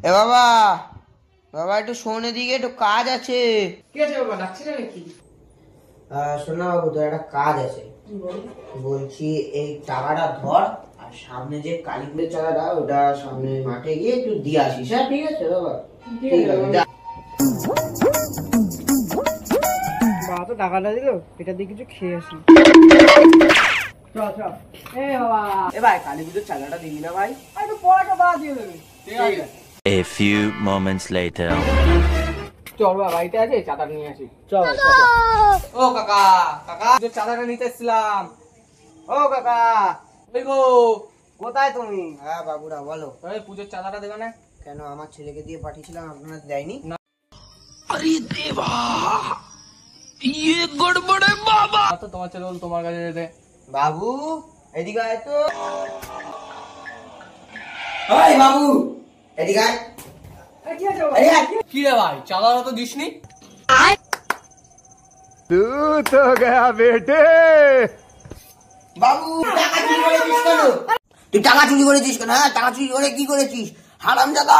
এ বাবা, বাবা একটু শোনে দিকে, একটু কাজ আছে। কি আছে বাবা, ডাকছিলে নাকি? শোনা বাবু, তোর একটা কাজ আছে। বলছি এই টাকাটা ধর, আর সামনে যে কালীপুরের চালাটা, ওটা সামনে মাঠে গিয়ে একটু দিয়ে আসিস। হ্যাঁ ঠিক আছে বাবা, ঠিক আছে। বাবা তো টাকাটা দিল, এটা দিয়ে কিছু খেয়ে আসি। চল চল। এ বাবা, এ ভাই, কালীপুরের চালাটা দিবি না ভাই? একটু পড়াটা বাদ দিয়ে দেবে। ঠিক আছে। A few moments later. চল বাবা, বাড়িতে আছে, চাদর নিয়ে আসি। চল চল। ও কাকা, কাকা যে চাদরটা নিতে এসেছিলাম। ও কাকা, ওই গো, কোথায় তুমি? হ্যাঁ বাবুরা বলো। ওই পুজোর চাঁদাটা দেবে না? কেন, আমার ছেলেকে দিয়ে পাঠিয়েছিলাম, আপনারা দেয়নি? अरे देवा, ये गड़बड़ है बाबा। তো তোমার ছেলে বল তোমার কাছে যেতে। বাবু এদিকে আয় তো। ওই বাবু এদিকে আয়। কি রে ভাই, চাঁদাটা তো দিসনি? तू तो गया बेटे। বাবু টাকা চুরি করেছিস কেন? তুই টাকা চুরি করেছিস কেন? হ্যাঁ, টাকা চুরি করে কি করেছিস হারামজাদা?